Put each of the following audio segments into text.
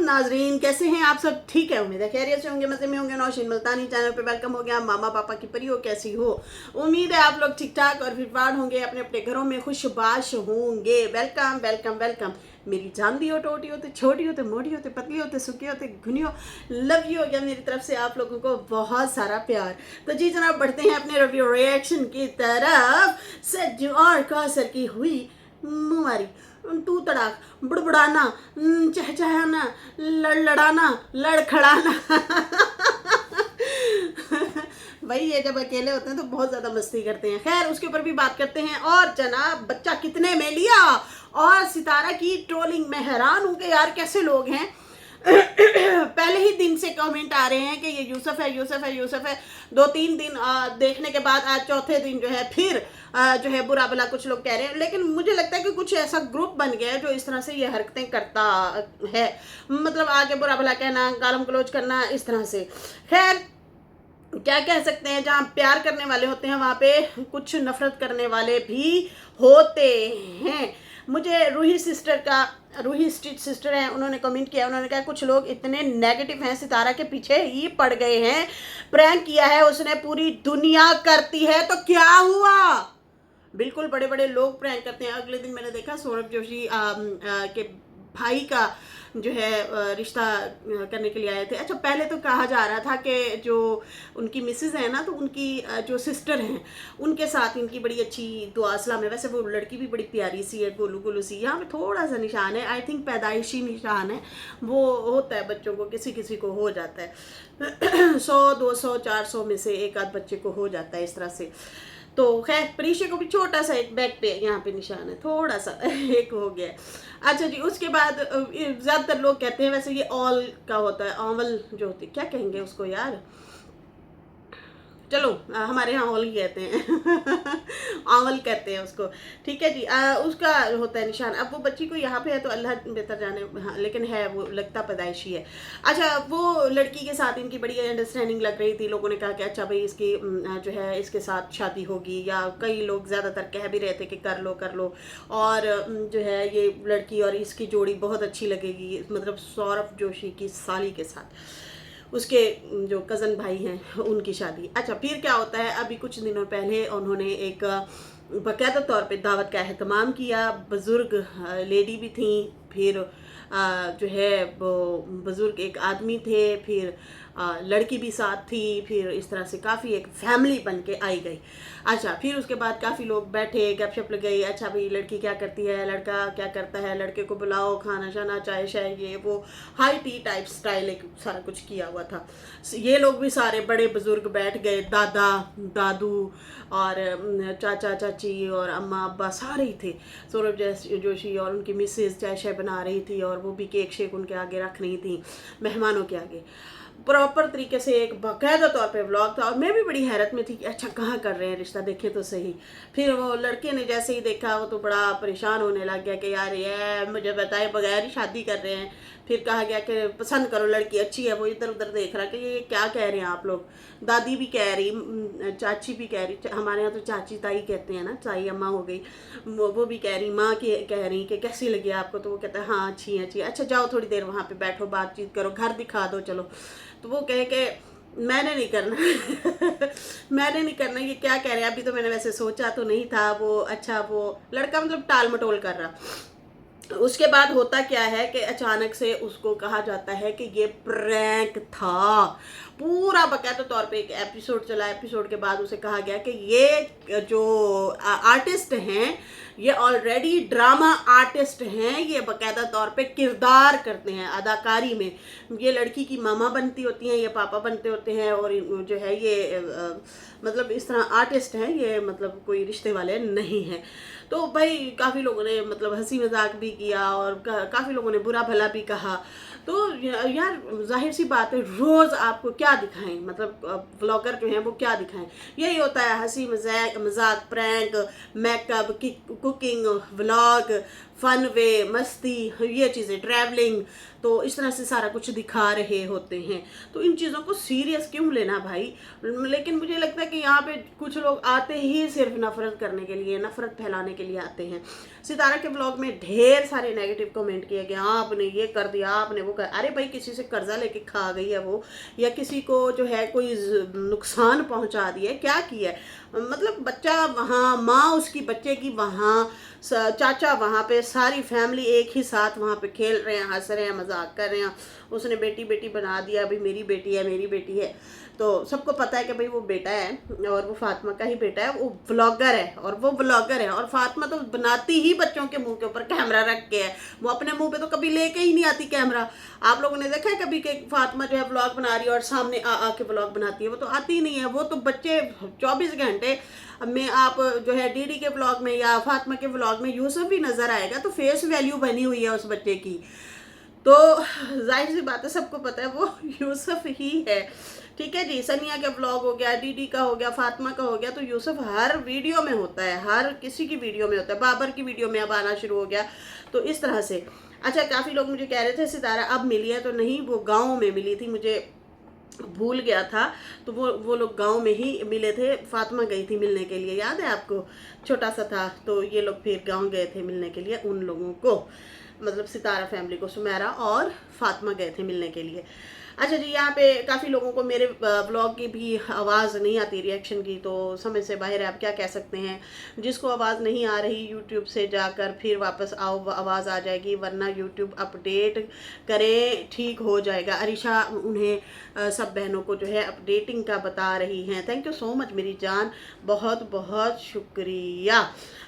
नाजरीन, कैसे हैं आप सब? ठीक है, उम्मीद है खैरियत से होंगे, मजे में होंगे। नौशीन मुल्तानी चैनल पे वेलकम हो गया। मामा पापा की परी हो, कैसी हो? उम्मीद है आप लोग ठीक ठाक और फिटफाट होंगे, अपने अपने घरों में खुशबाश होंगे। Welcome welcome welcome. मेरी चांदी हो, टोटी होते, छोटी होते, मोटी होते, पतली होते, सूखी होते, घुनी हो, लव यू हो गया मेरी तरफ से आप लोगों को बहुत सारा प्यार। तो जी जनाब, बढ़ते हैं अपने रिव्यू रिएक्शन की तरफ। सज और कौसर की हुई मुमारी, तू तड़ाक, बुड़बुड़ाना, चहचहाना, लड़लड़ाना, लड़खड़ाना। भाई ये जब अकेले होते हैं तो बहुत ज्यादा मस्ती करते हैं। खैर उसके ऊपर भी बात करते हैं। और जनाब, बच्चा कितने में लिया और सितारा की ट्रोलिंग में हैरान हूं कि यार कैसे लोग हैं। पहले ही दिन से कमेंट आ रहे हैं कि ये यूसुफ है, यूसुफ है, यूसुफ है। 2-3 दिन देखने के बाद आज चौथे दिन जो है फिर जो है बुरा भला कुछ लोग कह रहे हैं। लेकिन मुझे लगता है कि कुछ ऐसा ग्रुप बन गया है जो इस तरह से ये हरकतें करता है, मतलब आगे बुरा भला कहना, गालम गलौज करना, इस तरह से। खैर क्या कह सकते हैं, जहाँ प्यार करने वाले होते हैं वहाँ पे कुछ नफरत करने वाले भी होते हैं। मुझे रूही स्ट्रीट सिस्टर है, उन्होंने कमेंट किया। उन्होंने कहा कुछ लोग इतने नेगेटिव हैं, सितारा के पीछे ही पड़ गए हैं। प्रैंक किया है उसने, पूरी दुनिया करती है तो क्या हुआ। बिल्कुल बड़े बड़े लोग प्रैंक करते हैं। अगले दिन मैंने देखा सौरभ जोशी के भाई का जो है रिश्ता करने के लिए आए थे। अच्छा, पहले तो कहा जा रहा था कि जो उनकी मिसेज है ना, तो उनकी जो सिस्टर हैं उनके साथ इनकी बड़ी अच्छी दुआ सलाम है। वैसे वो लड़की भी बड़ी प्यारी सी है, गोलू गोलू सी। यहाँ पे थोड़ा सा निशान है, आई थिंक पैदाइशी निशान है, वो होता है बच्चों को, किसी किसी को हो जाता है। 100-200 400 में से एक आध बच्चे को हो जाता है इस तरह से। तो खैर परीक्षा को भी छोटा सा एक बैक पे यहाँ पे निशान है, थोड़ा सा एक हो गया। अच्छा जी, उसके बाद ज़्यादातर लोग कहते हैं, वैसे ये ऑल का होता है, ऑवल जो होती है, क्या कहेंगे उसको यार, चलो हमारे यहाँ ऑल ही कहते हैं। आंवल कहते हैं उसको, ठीक है जी। उसका होता है निशान। अब वो बच्ची को यहाँ पे है तो अल्लाह बेहतर जाने, हाँ, लेकिन है वो लगता पैदाइशी है। अच्छा, वो लड़की के साथ इनकी बड़ी अंडरस्टैंडिंग लग रही थी। लोगों ने कहा कि अच्छा भाई इसकी जो है इसके साथ शादी होगी, या कई लोग ज़्यादातर कह भी रहे थे कि कर लो कर लो। और जो है ये लड़की और इसकी जोड़ी बहुत अच्छी लगेगी, मतलब सौरभ जोशी की साली के साथ उसके जो कज़न भाई हैं उनकी शादी। अच्छा, फिर क्या होता है, अभी कुछ दिनों पहले उन्होंने एक बाकायदा तौर पे दावत का एहतमाम किया। बुज़ुर्ग लेडी भी थी, फिर जो है वो बुज़ुर्ग एक आदमी थे, फिर लड़की भी साथ थी, फिर इस तरह से काफ़ी एक फैमिली बन के आई गई। अच्छा, फिर उसके बाद काफ़ी लोग बैठे, गपशप लग गई। अच्छा भाई लड़की क्या करती है, लड़का क्या करता है, लड़के को बुलाओ, खाना शाना, चाय शाय, ये वो हाई टी टाइप स्टाइल एक सारा कुछ किया हुआ था। ये लोग भी सारे बड़े बुजुर्ग बैठ गए, दादा दादू और चाचा चाची और अम्मा अब्बा सारे ही थे। सौरभ जोशी और उनकी मिसेज चाय शाय बना रही थी, और वो भी केक शेक उनके आगे रख रही थी मेहमानों के आगे। प्रॉपर तरीके से एक बाकायदा तौर पे व्लॉग था, और मैं भी बड़ी हैरत में थी कि अच्छा कहाँ कर रहे हैं रिश्ता, देखे तो सही। फिर वो लड़के ने जैसे ही देखा वो तो बड़ा परेशान होने लग गया कि यार ये मुझे बताए बगैर ही शादी कर रहे हैं। फिर कहा गया कि पसंद करो, लड़की अच्छी है। वो इधर उधर देख रहा कि ये क्या कह रहे हैं आप लोग। दादी भी कह रही, चाची भी कह रही, हमारे यहाँ तो चाची ताई कहते हैं ना, ताई अम्मा हो गई, वो भी कह रही, माँ कह रही कि कैसी लगी आपको, तो वो कहता है हाँ अच्छी है अच्छी है। अच्छा जाओ थोड़ी देर वहाँ पे बैठो, बातचीत करो, घर दिखा दो चलो। तो वो कहे कि मैंने नहीं करना। मैंने नहीं करना, ये क्या कह रहे हैं, अभी तो मैंने वैसे सोचा तो नहीं था। वो अच्छा वो लड़का मतलब टाल मटोल कर रहा। उसके बाद होता क्या है कि अचानक से उसको कहा जाता है कि ये प्रैंक था। पूरा बाकायदा तौर पे एक एपिसोड चला। एपिसोड के बाद उसे कहा गया कि ये जो आर्टिस्ट हैं ये ऑलरेडी ड्रामा आर्टिस्ट हैं, ये बाकायदा तौर पे किरदार करते हैं अदाकारी में। ये लड़की की मामा बनती होती हैं, ये पापा बनते होते हैं, और जो है ये मतलब इस तरह आर्टिस्ट हैं ये, मतलब कोई रिश्ते वाले नहीं हैं। तो भाई काफ़ी लोगों ने मतलब हंसी मजाक भी किया, और काफ़ी लोगों ने बुरा भला भी कहा। तो यार जाहिर सी बात है, रोज़ आपको क्या दिखाएं, मतलब व्लॉगर जो हैं वो क्या दिखाएं, यही होता है हंसी मजाक, prank, makeup, cooking vlog, fun way, मस्ती, ये चीज़ें, ट्रैवलिंग, तो इस तरह से सारा कुछ दिखा रहे होते हैं। तो इन चीज़ों को सीरियस क्यों लेना भाई? लेकिन मुझे लगता है कि यहाँ पे कुछ लोग आते ही सिर्फ नफरत करने के लिए, नफरत फैलाने के लिए आते हैं। सितारा के ब्लॉग में ढेर सारे नेगेटिव कमेंट किए गए, आपने ये कर दिया, आपने वो कर, अरे भाई किसी से कर्जा लेके खा गई है वो, या किसी को जो है कोई नुकसान पहुंचा दिया है, क्या किया है? मतलब बच्चा वहाँ, माँ उसकी बच्चे की वहाँ, चाचा वहाँ पे, सारी फैमिली एक ही साथ वहाँ पे खेल रहे हैं, हंस रहे हैं, मजाक कर रहे हैं। उसने बेटी बेटी बना दिया, अभी मेरी बेटी है, मेरी बेटी है। तो सबको पता है कि भाई वो बेटा है और वो फातिमा का ही बेटा है, वो ब्लॉगर है और वो ब्लॉगर है। और फातिमा तो बनाती ही बच्चों के मुंह के ऊपर कैमरा रख के है, वो अपने मुंह पे तो कभी लेके ही नहीं आती कैमरा। आप लोगों ने देखा है कभी कि फातिमा जो है ब्लॉग बना रही है और सामने आ के ब्लॉग बनाती है? वो तो आती ही नहीं है। वो तो बच्चे 24 घंटे में, आप जो है डीडी के ब्लॉग में या फातिमा के ब्लॉग में यूसुफ भी नजर आएगा, तो फेस वैल्यू बनी हुई है उस बच्चे की। तो जाहिर सी बात है, सबको पता है वो यूसुफ ही है। ठीक है जी, सनिया का ब्लॉग हो गया, डीडी का हो गया, फातिमा का हो गया, तो यूसुफ हर वीडियो में होता है, हर किसी की वीडियो में होता है। बाबर की वीडियो में अब आना शुरू हो गया, तो इस तरह से। अच्छा, काफ़ी लोग मुझे कह रहे थे सितारा अब मिली है, तो नहीं, वो गाँव में मिली थी, मुझे भूल गया था। तो वो लोग गांव में ही मिले थे, फातिमा गई थी मिलने के लिए, याद है आपको? छोटा सा था, तो ये लोग फिर गांव गए थे मिलने के लिए उन लोगों को, मतलब सितारा फैमिली को, सुमेरा और फातिमा गए थे मिलने के लिए। अच्छा जी, यहाँ पे काफ़ी लोगों को मेरे ब्लॉग की भी आवाज़ नहीं आती रिएक्शन की, तो समझ से बाहर है, आप क्या कह सकते हैं। जिसको आवाज़ नहीं आ रही, यूट्यूब से जाकर फिर वापस आओ, आवाज़ आ जाएगी, वरना यूट्यूब अपडेट करें, ठीक हो जाएगा। अरिशा उन्हें सब बहनों को जो है अपडेटिंग का बता रही हैं। थैंक यू सो मच मेरी जान, बहुत बहुत शुक्रिया।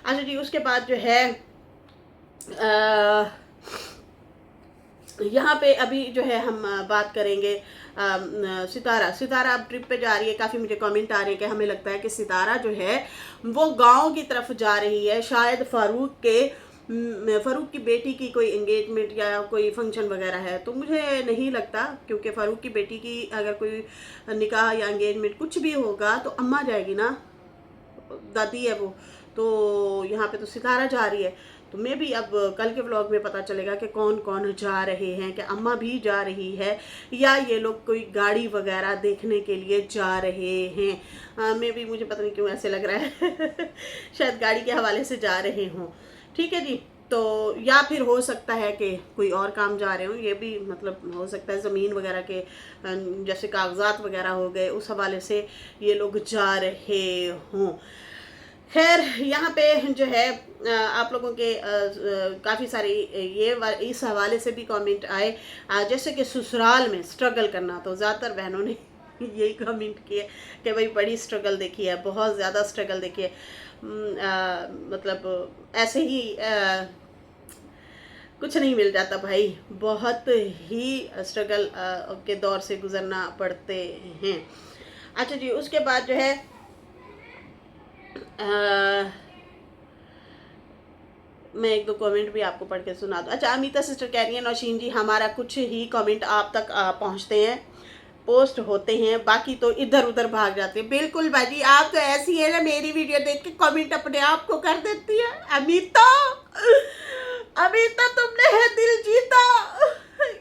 अच्छा जी, उसके बाद जो है यहाँ पे अभी जो है हम बात करेंगे सितारा अब ट्रिप पे जा रही है। काफ़ी मुझे कमेंट आ रहे हैं कि हमें लगता है कि सितारा जो है वो गांव की तरफ जा रही है, शायद फ़ारूक की बेटी की कोई एंगेजमेंट या कोई फंक्शन वगैरह है। तो मुझे नहीं लगता, क्योंकि फ़ारूक की बेटी की अगर कोई निकाह या एंगेजमेंट कुछ भी होगा तो अम्मा जाएगी ना, दादी है वो। तो यहाँ पे तो सितारा जा रही है, तो मैं भी अब कल के व्लॉग में पता चलेगा कि कौन कौन जा रहे हैं, कि अम्मा भी जा रही है या ये लोग कोई गाड़ी वगैरह देखने के लिए जा रहे हैं। मैं भी, मुझे पता नहीं क्यों ऐसे लग रहा है शायद गाड़ी के हवाले से जा रहे हों। ठीक है जी, तो या फिर हो सकता है कि कोई और काम जा रहे हों, ये भी मतलब हो सकता है, ज़मीन वगैरह के जैसे कागजात वगैरह हो गए, उस हवाले से ये लोग जा रहे हों। खैर, यहाँ पे जो है आप लोगों के काफ़ी सारी इस हवाले से भी कमेंट आए, जैसे कि ससुराल में स्ट्रगल करना। तो ज़्यादातर बहनों ने यही कमेंट किए कि भाई बड़ी स्ट्रगल देखी है, बहुत ज़्यादा स्ट्रगल देखी है। मतलब ऐसे ही कुछ नहीं मिल जाता भाई, बहुत ही स्ट्रगल के दौर से गुजरना पड़ते हैं। अच्छा जी, उसके बाद जो है मैं एक दो कमेंट भी आपको पढ़ के सुना दूँ। अच्छा, अमिता सिस्टर कह रही है, नौशीन जी हमारा कुछ ही कमेंट आप तक पहुँचते हैं, पोस्ट होते हैं, बाकी तो इधर उधर भाग जाते हैं। बिल्कुल बाजी, आप तो ऐसी है ना, मेरी वीडियो देख के कमेंट अपने आप को कर देती है। अमिता, अमिता तुमने है दिल जीता,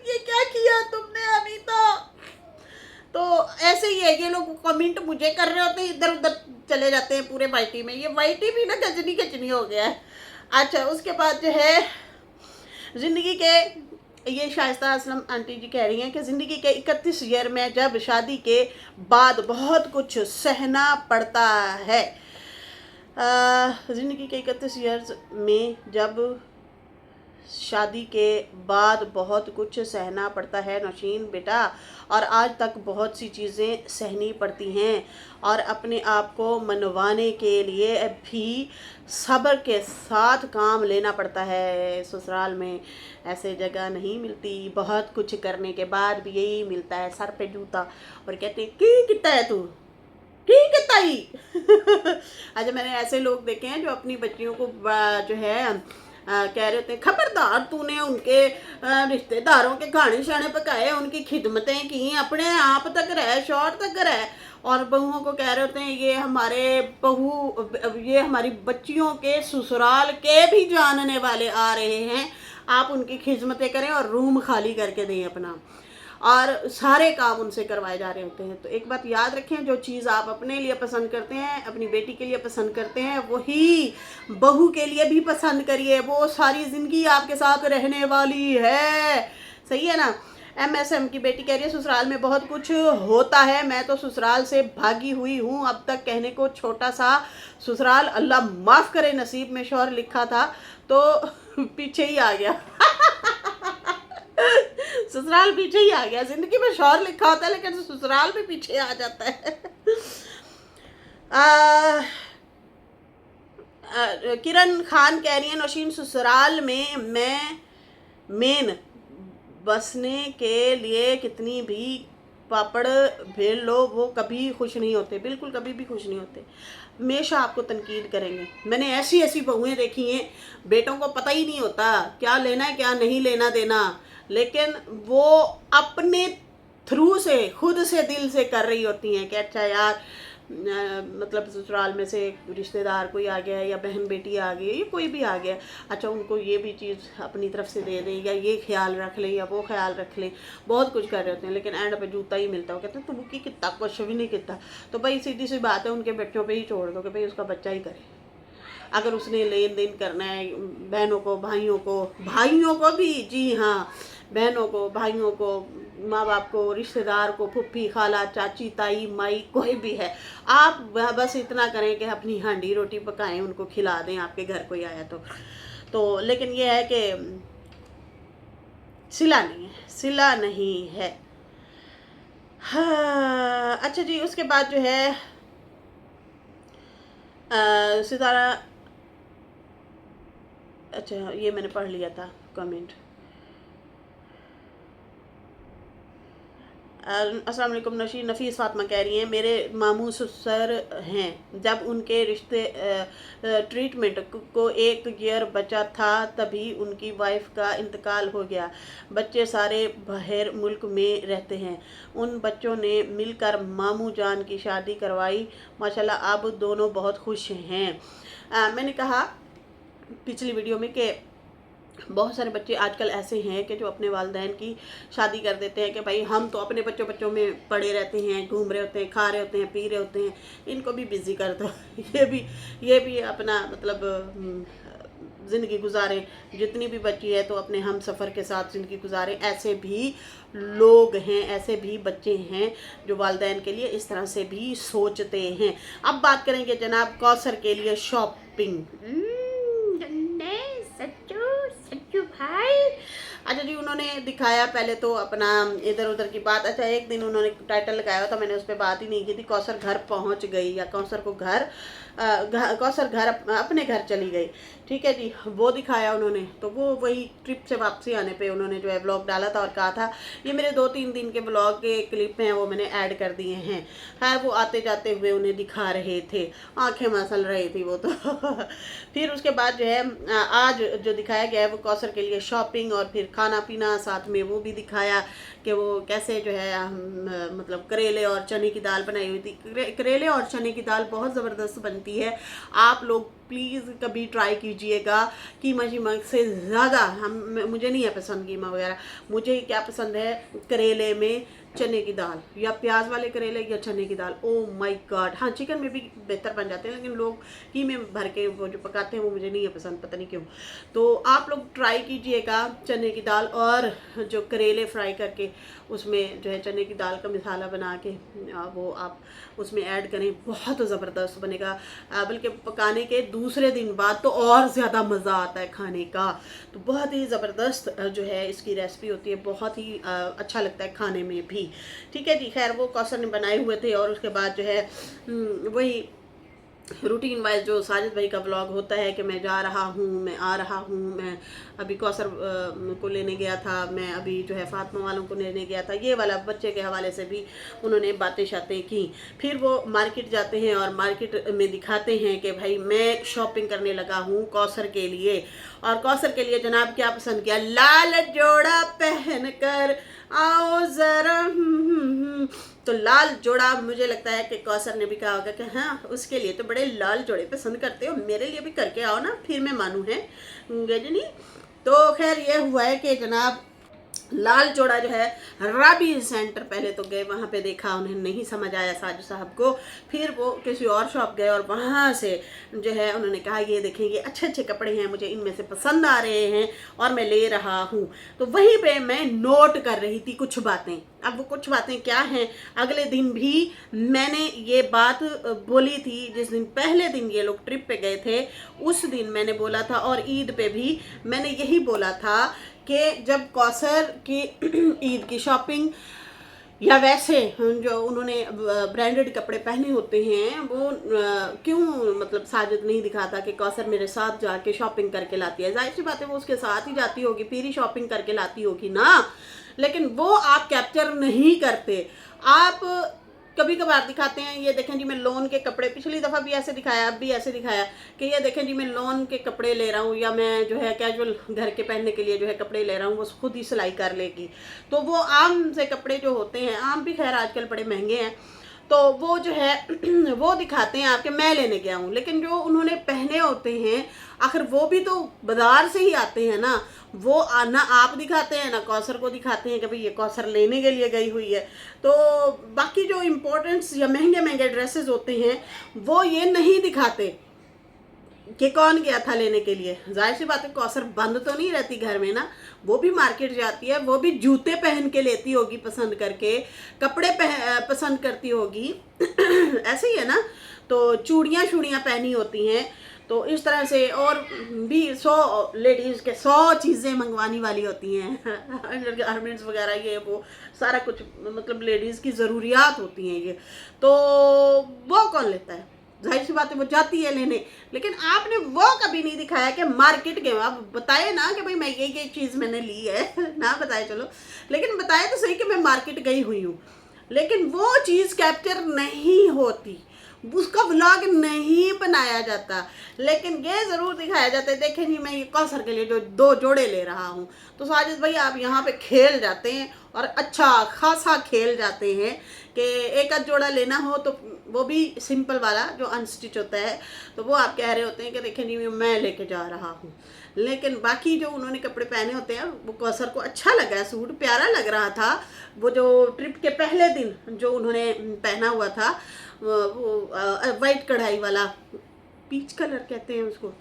ये क्या किया तुमने अमिता? तो ऐसे ही है, ये लोग कमेंट मुझे कर रहे होते हैं, इधर उधर चले जाते हैं पूरे वाईटी में। ये वाईटी भी ना गजनी गजनी हो गया है। अच्छा, उसके बाद जो है ज़िंदगी के, ये शाइस्ता असलम आंटी जी कह रही हैं कि ज़िंदगी के 31 ईयर में जब शादी के बाद बहुत कुछ सहना पड़ता है। ज़िंदगी के 31 ईयर्स में जब शादी के बाद बहुत कुछ सहना पड़ता है नौशीन बेटा, और आज तक बहुत सी चीज़ें सहनी पड़ती हैं, और अपने आप को मनवाने के लिए भी सब्र के साथ काम लेना पड़ता है। ससुराल में ऐसे जगह नहीं मिलती, बहुत कुछ करने के बाद भी यही मिलता है, सर पे जूता। और कहते हैं की कितना है तू, ठीक है ताई। अच्छा, मैंने ऐसे लोग देखे हैं जो अपनी बच्चियों को जो है कह रहे होते हैं खबरदार तूने उनके रिश्तेदारों के खाने शाने पकाए, उनकी खिदमतें की, अपने आप तक रहे, शौहर तक रहे। और बहुओं को कह रहे होते हैं ये हमारे ये हमारी बच्चियों के ससुराल के भी जानने वाले आ रहे हैं, आप उनकी खिदमतें करें और रूम खाली करके दें अपना, और सारे काम उनसे करवाए जा रहे होते हैं। तो एक बात याद रखें, जो चीज़ आप अपने लिए पसंद करते हैं, अपनी बेटी के लिए पसंद करते हैं, वही बहू के लिए भी पसंद करिए, वो सारी ज़िंदगी आपके साथ रहने वाली है। सही है ना। MSM की बेटी कह रही है ससुराल में बहुत कुछ होता है, मैं तो ससुराल से भागी हुई हूँ अब तक, कहने को छोटा सा ससुराल, अल्लाह माफ़ करे, नसीब में शौहर लिखा था तो पीछे ही आ गया। ससुराल पीछे ही आ गया, जिंदगी में शौहर लिखा होता है लेकिन ससुराल भी पीछे आ जाता है। किरण खान कह रही है नौशीन ससुराल में मैं मेन बसने के लिए कितनी भी पापड़ भेल लो वो कभी खुश नहीं होते, बिल्कुल कभी भी खुश नहीं होते, हमेशा आपको तनकीद करेंगे। मैंने ऐसी ऐसी बहुएं देखी हैं, बेटों को पता ही नहीं होता क्या लेना है क्या नहीं लेना देना, लेकिन वो अपने थ्रू से खुद से दिल से कर रही होती हैं कि अच्छा यार मतलब ससुराल में से रिश्तेदार कोई आ गया या बहन बेटी आ गई या कोई भी आ गया, अच्छा उनको ये भी चीज़ अपनी तरफ से दे दें या ये ख्याल रख लें या वो ख्याल रख लें, बहुत कुछ कर रहे होते हैं लेकिन एंड पे जूता ही मिलता है। कहते हैं तुम की कितना कुछ भी नहीं कितना, तो भाई सीधी सी बात है उनके बच्चों पे ही छोड़ दो कि भाई उसका बच्चा ही करे। अगर उसने लेन देन करना है बहनों को भाइयों को भी, जी हाँ, बहनों को भाइयों को, माँ बाप को, रिश्तेदार को, फुप्पी खाला चाची ताई माई कोई भी है, आप बस इतना करें कि अपनी हांडी रोटी पकाएं, उनको खिला दें आपके घर कोई आया तो लेकिन ये है कि सिला नहीं है। हाँ अच्छा जी, उसके बाद जो है सितारा, अच्छा ये मैंने पढ़ लिया था कमेंट। अस्सलाम वालेकुम नशीन, नफीस फातिमा कह रही हैं मेरे मामू ससुर हैं, जब उनके रिश्ते ट्रीटमेंट को 1 ईयर बचा था तभी उनकी वाइफ का इंतकाल हो गया, बच्चे सारे बाहर मुल्क में रहते हैं, उन बच्चों ने मिलकर मामू जान की शादी करवाई, माशाल्लाह अब दोनों बहुत खुश हैं। मैंने कहा पिछली वीडियो में कि बहुत सारे बच्चे आजकल ऐसे हैं कि जो अपने वालिदैन की शादी कर देते हैं कि भाई हम तो अपने बच्चों में पड़े रहते हैं, घूम रहे होते हैं, खा रहे होते हैं, पी रहे होते हैं, इनको भी बिजी कर दो। ये भी अपना मतलब ज़िंदगी गुजारें, जितनी भी बची है तो अपने हम सफ़र के साथ ज़िंदगी गुजारें। ऐसे भी लोग हैं, ऐसे भी बच्चे हैं जो वालिदैन के लिए इस तरह से भी सोचते हैं। अब बात करेंगे जनाब कौसर के लिए शॉपिंग। सच्चू भाई, अच्छा जी उन्होंने दिखाया पहले तो अपना इधर उधर की बात। अच्छा एक दिन उन्होंने टाइटल लगाया था, मैंने उस पर बात ही नहीं की थी, कौसर घर पहुंच गई या कौसर को कौसर घर अपने घर चली गई, ठीक है जी, वो दिखाया उन्होंने। तो वो वही ट्रिप से वापसी आने पे उन्होंने जो है ब्लॉग डाला था और कहा था ये मेरे 2-3 दिन के ब्लॉग के क्लिप हैं वो मैंने ऐड कर दिए हैं। खैर वो आते जाते हुए उन्हें दिखा रहे थे, आंखें मसल रही थी वो तो। फिर उसके बाद जो है आज जो दिखाया गया है वो कौसर के लिए शॉपिंग और फिर खाना पीना, साथ में वो भी दिखाया कि वो कैसे जो है मतलब करेले और चने की दाल बनाई हुई थी। करेले और चने की दाल बहुत ज़बरदस्त बनती है, आप लोग प्लीज़ कभी ट्राई कीजिएगा। कीमा शीमा से ज़्यादा मुझे नहीं है पसंद कीमा वगैरह, मुझे क्या पसंद है करेले में चने की दाल, या प्याज वाले करेले या चने की दाल। ओ माय गॉड, हाँ चिकन में भी बेहतर बन जाते हैं लेकिन लोग कीमे भर के वो जो पकाते हैं वो मुझे नहीं है पसंद, पता नहीं क्यों। तो आप लोग ट्राई कीजिएगा चने की दाल और जो करेले फ्राई करके उसमें जो है चने की दाल का मसाला बना के वो आप उसमें ऐड करें, बहुत ज़बरदस्त बनेगा। बल्कि पकाने के दूसरे दिन बाद तो और ज़्यादा मज़ा आता है खाने का। तो बहुत ही ज़बरदस्त जो है इसकी रेसिपी होती है, बहुत ही अच्छा लगता है खाने में भी, ठीक है जी। खैर वो कौसर ने बनाए हुए थे और उसके बाद जो है वही रूटीन वाइज जो साजिद भाई का व्लॉग होता है कि मैं जा रहा हूँ, मैं आ रहा हूँ, मैं अभी कौसर को लेने गया था, मैं अभी जो है फातिमा वालों को लेने गया था, ये वाला बच्चे के हवाले से भी उन्होंने बातें शातें की। फिर वो मार्केट जाते हैं और मार्केट में दिखाते हैं कि भाई मैं शॉपिंग करने लगा हूँ कौसर के लिए। और कौसर के लिए जनाब क्या पसंद किया, लाल जोड़ा पहन कर आओ ज़रा। तो लाल जोड़ा, मुझे लगता है कि कौसर ने भी कहा होगा कि हाँ उसके लिए तो बड़े लाल जोड़े पसंद करते हो, मेरे लिए भी करके आओ ना, फिर मैं मानूँ है गजनी। तो खैर ये हुआ है कि जनाब लाल जोड़ा जो है राबी सेंटर पहले तो गए, वहाँ पे देखा, उन्हें नहीं समझ आया साजिद साहब को। फिर वो किसी और शॉप गए और वहाँ से जो है उन्होंने कहा ये देखें ये अच्छे अच्छे कपड़े हैं, मुझे इनमें से पसंद आ रहे हैं और मैं ले रहा हूँ। तो वहीं पे मैं नोट कर रही थी कुछ बातें। अब वो कुछ बातें क्या हैं, अगले दिन भी मैंने ये बात बोली थी, जिस दिन पहले दिन ये लोग ट्रिप पे गए थे उस दिन मैंने बोला था, और ईद पे भी मैंने यही बोला था कि जब कौसर की ईद की शॉपिंग या वैसे जो उन्होंने ब्रांडेड कपड़े पहने होते हैं वो क्यों मतलब साजिद नहीं दिखाता कि कौसर मेरे साथ जाके शॉपिंग करके लाती है। जाहिर सी बात है वो उसके साथ ही जाती होगी, फिर ही शॉपिंग करके लाती होगी ना, लेकिन वो आप कैप्चर नहीं करते। आप कभी कभार दिखाते हैं, ये देखें जी मैं लोन के कपड़े, पिछली दफ़ा भी ऐसे दिखाया, अब भी ऐसे दिखाया कि ये देखें जी मैं लोन के कपड़े ले रहा हूँ, या मैं जो है कैजुअल घर के पहनने के लिए जो है कपड़े ले रहा हूँ, वो खुद ही सिलाई कर लेगी। तो वो आम से कपड़े जो होते हैं, आम भी खैर आजकल बड़े महंगे हैं, तो वो जो है वो दिखाते हैं आपके मैं लेने गया हूँ, लेकिन जो उन्होंने पहने होते हैं आखिर वो भी तो बाजार से ही आते हैं ना, वो ना आप दिखाते हैं ना कौसर को दिखाते हैं कि भाई ये कौसर लेने के लिए गई हुई है। तो बाकी जो इम्पोर्टेंट्स या महंगे महंगे ड्रेसेस होते हैं वो ये नहीं दिखाते कि कौन गया था लेने के लिए। जाहिर सी बात है कौसर बंद तो नहीं रहती घर में ना, वो भी मार्केट जाती है, वो भी जूते पहन के लेती होगी पसंद करके, कपड़े पसंद करती होगी ऐसे ही है ना। तो चूड़ियाँ शूड़ियाँ पहनी होती हैं, तो इस तरह से और भी 100 लेडीज़ के 100 चीज़ें मंगवानी वाली होती हैं गारमेंट्स वगैरह ये वो सारा कुछ, मतलब लेडीज़ की ज़रूरियात होती हैं ये, तो वो कौन लेता है। जाहिर सी बात है वो जाती है लेने, लेकिन आपने वो कभी नहीं दिखाया कि मार्केट गए। आप बताए ना कि भाई मैं ये चीज़ मैंने ली है ना बताए चलो, लेकिन बताए तो सही कि मैं मार्केट गई हुई हूँ, लेकिन वो चीज़ कैप्चर नहीं होती, उसका व्लॉग नहीं बनाया जाता, लेकिन ये ज़रूर दिखाया जाता है देखें जी मैं ये कौसर के लिए जो 2 जोड़े ले रहा हूँ। तो साजिद भाई आप यहाँ पे खेल जाते हैं और अच्छा खासा खेल जाते हैं कि एक आध जोड़ा लेना हो तो वो भी सिंपल वाला जो अनस्टिच होता है, तो वो आप कह रहे होते हैं कि देखें जी मैं लेके जा रहा हूँ, लेकिन बाकी जो उन्होंने कपड़े पहने होते हैं वो कौसर को अच्छा लगा, सूट प्यारा लग रहा था। वो जो ट्रिप के पहले दिन जो उन्होंने पहना हुआ था वो वाइट कढ़ाई वाला, पीच कलर कहते हैं उसको,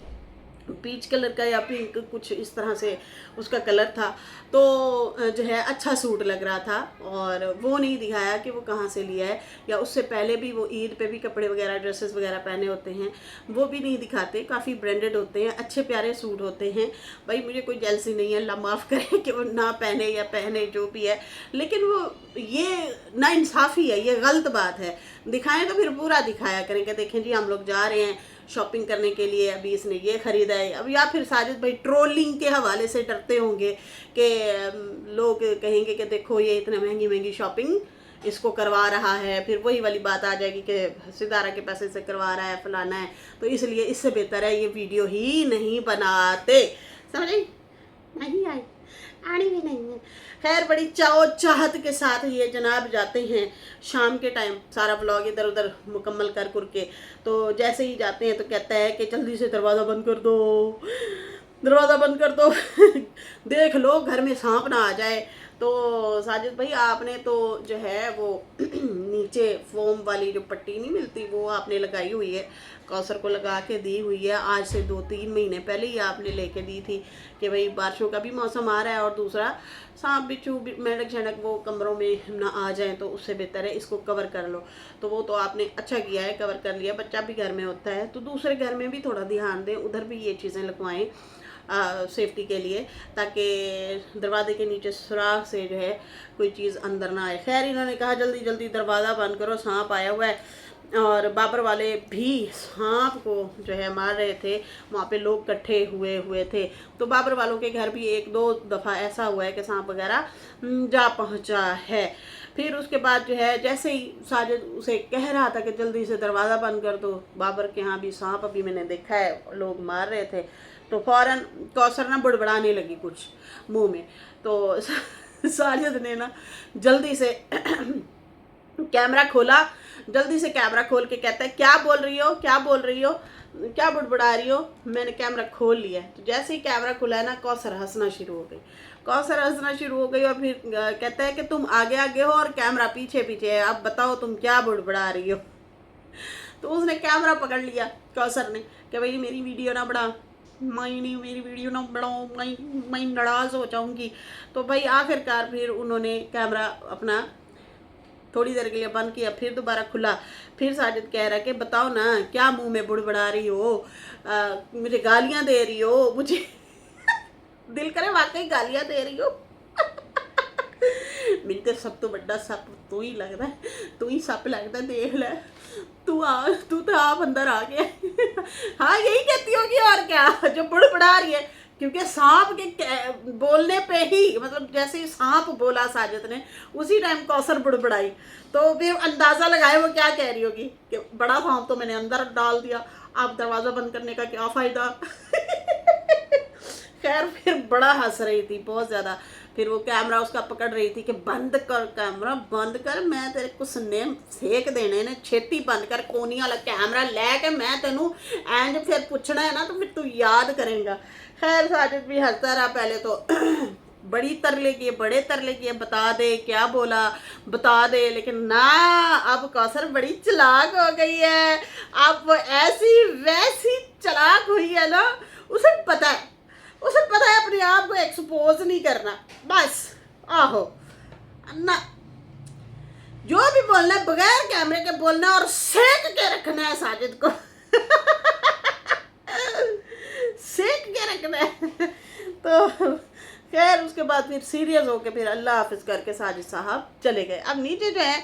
पीच कलर का या पिंक कुछ इस तरह से उसका कलर था, तो जो है अच्छा सूट लग रहा था। और वो नहीं दिखाया कि वो कहाँ से लिया है, या उससे पहले भी वो ईद पे भी कपड़े वगैरह ड्रेसेस वगैरह पहने होते हैं, वो भी नहीं दिखाते, काफ़ी ब्रांडेड होते हैं, अच्छे प्यारे सूट होते हैं। भाई मुझे कोई जेलसी नहीं है, अल्लाह माफ़ करे कि वो ना पहने या पहने जो भी है, लेकिन वो ये नाइंसाफ़ी है, ये गलत बात है। दिखाएं तो फिर पूरा दिखाया करें कि देखें जी हम लोग जा रहे हैं शॉपिंग करने के लिए, अभी इसने ये ख़रीदा है। अब या फिर साजिद भाई ट्रोलिंग के हवाले से डरते होंगे कि लोग कहेंगे कि देखो ये इतने महंगी महंगी शॉपिंग इसको करवा रहा है, फिर वही वाली बात आ जाएगी कि सितारा के पैसे से करवा रहा है फलाना है, तो इसलिए इससे बेहतर है ये वीडियो ही नहीं बनाते। समझ नहीं आई, आनी भी नहीं है। खैर बड़ी चाओ चाहत के साथ ये जनाब जाते हैं शाम के टाइम, सारा व्लॉग इधर उधर मुकम्मल कर के, तो जैसे ही जाते हैं तो कहता है कि जल्दी से दरवाज़ा बंद कर दो, दरवाज़ा बंद कर दो देख लो घर में सांप ना आ जाए। तो साजिद भाई आपने तो जो है वो नीचे फोम वाली जो पट्टी नहीं मिलती वो आपने लगाई हुई है, कौसर को लगा के दी हुई है, आज से 2-3 महीने पहले ही आपने लेके दी थी कि भाई बारिशों का भी मौसम आ रहा है, और दूसरा सांप बिच्छू मेंढक शेंढक वो कमरों में ना आ जाएं, तो उससे बेहतर है इसको कवर कर लो। तो वो तो आपने अच्छा किया है, कवर कर लिया। बच्चा भी घर में होता है तो दूसरे घर में भी थोड़ा ध्यान दें, उधर भी ये चीज़ें लगवाएं सेफ्टी के लिए, ताकि दरवाजे के नीचे सुराख से जो है कोई चीज़ अंदर ना आए। खैर इन्होंने कहा जल्दी जल्दी दरवाज़ा बंद करो, सांप आया हुआ है। और बाबर वाले भी सांप को जो है मार रहे थे। वहाँ पे लोग इकट्ठे हुए हुए थे। तो बाबर वालों के घर भी एक दो दफ़ा ऐसा हुआ है कि सांप वगैरह जा पहुँचा है। फिर उसके बाद जो है जैसे ही साजिद उसे कह रहा था कि जल्दी से दरवाज़ा बंद कर दो, बाबर के यहाँ भी सांप अभी मैंने देखा है लोग मार रहे थे, तो फ़ौरन कौसर ना बुड़बड़ाने लगी कुछ मुंह में। तो साजिद ने ना जल्दी से कैमरा खोला, जल्दी से कैमरा खोल के कहता है क्या बोल रही हो, क्या बोल रही हो, क्या बुड़बुड़ा रही हो। मैंने कैमरा खोल लिया। तो जैसे ही कैमरा खुला है ना, कौसर हंसना शुरू हो गई। कौसर हंसना शुरू हो गई और फिर कहता है कि तुम आगे आगे हो और कैमरा पीछे पीछे है, अब बताओ तुम क्या बुड़बुड़ा रही हो। तो उसने कैमरा पकड़ लिया कौसर ने कि भाई मेरी वीडियो ना बढ़ा, नहीं मेरी वीडियो ना बढ़ाओ, मैं नाराज़ हो जाऊँगी। तो भाई आखिरकार फिर उन्होंने कैमरा अपना थोड़ी देर के लिए बंद किया, फिर दोबारा खुला। फिर साजिद कह रहा है कि बताओ ना क्या मुंह में बुड़बुड़ा रही हो, मुझे गालियां दे रही हो, मुझे दिल करे वाकई गालियां दे रही हो। मेरी तो सब तो बड़ा सप तू ही लगता है, तू ही सप लगता है, देख ले तू तो आप अंदर आ गया। हाँ यही कहती होगी और क्या, जो बुड़बुड़ा रही है। क्योंकि सांप के बोलने पे ही, मतलब जैसे ही सांप बोला साजिद ने, उसी टाइम कौसर बुड़बुड़ाई। तो फिर अंदाजा लगाए वो क्या कह रही होगी कि बड़ा सांप तो मैंने अंदर डाल दिया, आप दरवाज़ा बंद करने का क्या फ़ायदा। खैर फिर बड़ा हंस रही थी बहुत ज़्यादा। फिर वो कैमरा उसका पकड़ रही थी कि बंद कर, कैमरा बंद कर, मैं तेरे को सुनने सेक देने ने, छेती बंद कर, कोनी वाला कैमरा लैके मैं तेनू एंड फिर पूछना है ना तो फिर तू याद करेगा। खैर साजिद भी हंसता रहा पहले तो। बड़ी तरले किए, बड़े तरले किए, बता दे क्या बोला, बता दे, लेकिन ना, अब कौसर बड़ी चालाक हो गई है। अब वो ऐसी वैसी चालाक हुई है ना, उसे पता है, उसे पता है अपने आप को एक्सपोज नहीं करना, बस। आहो ना, जो भी बोलना है बगैर कैमरे के बोलना है और सेक के रखना है साजिद को। सेक के रखना है। तो खैर उसके बाद फिर सीरियस होके फिर अल्लाह हाफिज करके साजिद साहब चले गए। अब नीचे जो है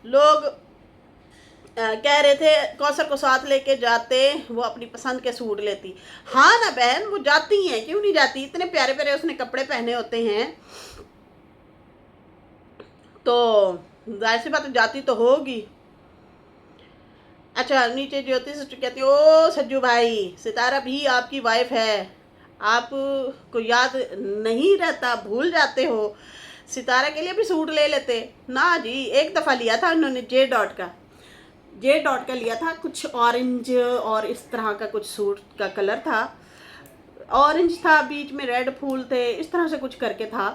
लोग कह रहे थे कौसर को साथ लेके जाते, वो अपनी पसंद के सूट लेती। हाँ ना बहन, वो जाती हैं, क्यों नहीं जाती, इतने प्यारे प्यारे उसने कपड़े पहने होते हैं, तो जाहिर सी बात जाती तो होगी। अच्छा नीचे ज्योति सिस्टर कहती है ओ सज्जू भाई, सितारा भी आपकी वाइफ है, आप को याद नहीं रहता, भूल जाते हो, सितारा के लिए भी सूट ले लेते ना जी। एक दफ़ा लिया था उन्होंने जे डॉट का लिया था, कुछ ऑरेंज और इस तरह का कुछ सूट का कलर था, ऑरेंज था, बीच में रेड फूल थे, इस तरह से कुछ करके था।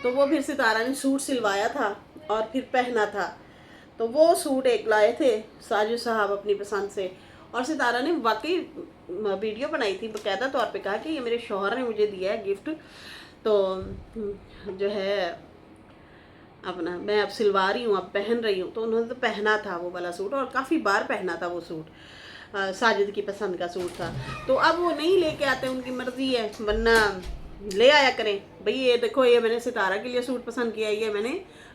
तो वो फिर सितारा ने सूट सिलवाया था और फिर पहना था। तो वो सूट एक लाए थे साजिद साहब अपनी पसंद से, और सितारा ने वाकई वीडियो बनाई थी, बाकायदा तौर पे कहा कि ये मेरे शौहर ने मुझे दिया है गिफ्ट, तो जो है अपना मैं अब सिलवा रही हूँ, अब पहन रही हूँ। तो उन्होंने तो पहना था वो वाला सूट, और काफ़ी बार पहना था वो सूट। साजिद की पसंद का सूट था। तो अब वो नहीं लेके आते, उनकी मर्ज़ी है, वरना ले आया करें भाई, ये देखो ये मैंने सितारा के लिए सूट पसंद किया है, ये मैंने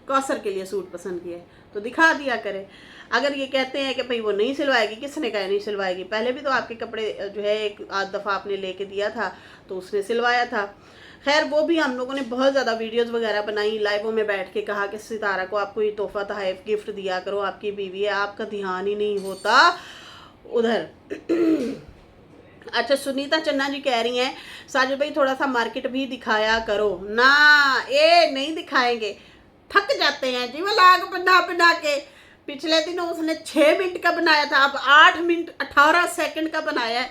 कौसर के लिए सूट पसंद किया है, तो दिखा दिया करें। अगर ये कहते हैं कि भाई वो नहीं सिलवाएगी, किसने कहा नहीं सिलवाएगी, पहले भी तो आपके कपड़े जो है एक आध दफ़ा आपने लेके दिया था तो उसने सिलवाया था। खैर वो भी हम लोगों ने बहुत ज़्यादा वीडियोस वगैरह बनाई, लाइवों में बैठ के कहा कि सितारा को आपको ये तोहफा तहफ़ गिफ्ट दिया करो, आपकी बीवी है, आपका ध्यान ही नहीं होता उधर। अच्छा सुनीता चन्ना जी कह रही हैं साजिद भाई थोड़ा सा मार्केट भी दिखाया करो ना, ये नहीं दिखाएंगे, थक जाते हैं जी वो लाग बना के। पिछले दिनों उसने 6 मिनट का बनाया था, अब 8 मिनट 18 सेकंड का बनाया है,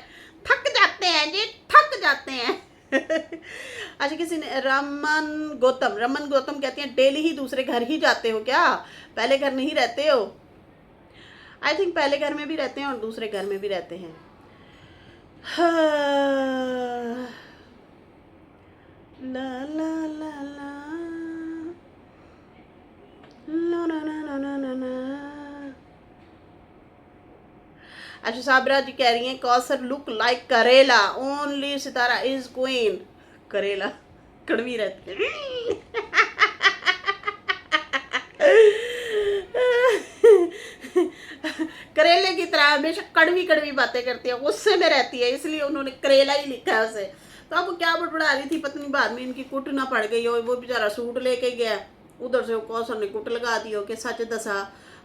थक जाते हैं जी, थक जाते हैं। अच्छा किसी ने रमन गौतम कहती हैं डेली ही दूसरे घर ही जाते हो क्या, पहले घर नहीं रहते हो। आई थिंक पहले घर में भी रहते हैं और दूसरे घर में भी रहते हैं। ला ला ला ला ला ना ना ना ना ना ना। अच्छा साबरा जी कह रही हैं कौसर लुक लाइक करेला, ओनली सितारा इज क्वीन। करेला कड़वी रहती है। करेला हमेशा कड़वी कड़वी बातें करती है, गुस्से में रहती है, इसलिए उन्होंने करेला ही लिखा है उसे। तो अब वो क्या बड़बड़ा रही थी पत्नी, बाद में इनकी कुट ना पड़ गई हो, वो बेचारा सूट लेके गया, उधर से कौसर ने कुट लगा दी हो कि सच दसा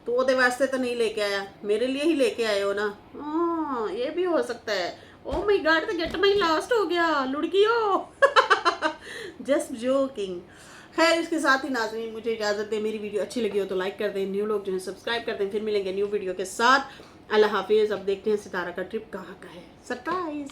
तो ओदे वास्ते तो नहीं लेके आया, मेरे लिए ही लेके आए हो ना। हाँ ये भी हो सकता है। ओ माय गॉड, तो गेट माई लास्ट हो गया लुड़कियों। Just joking. खैर इसके साथ ही नाज़रीन मुझे इजाज़त दें, मेरी वीडियो अच्छी लगी हो तो लाइक कर दें, न्यू लोग जो हैं सब्सक्राइब कर दें। फिर मिलेंगे न्यू वीडियो के साथ। अल्लाह हाफिज़। अब देखते हैं सितारा का ट्रिप कहाँ का है, सरप्राइज।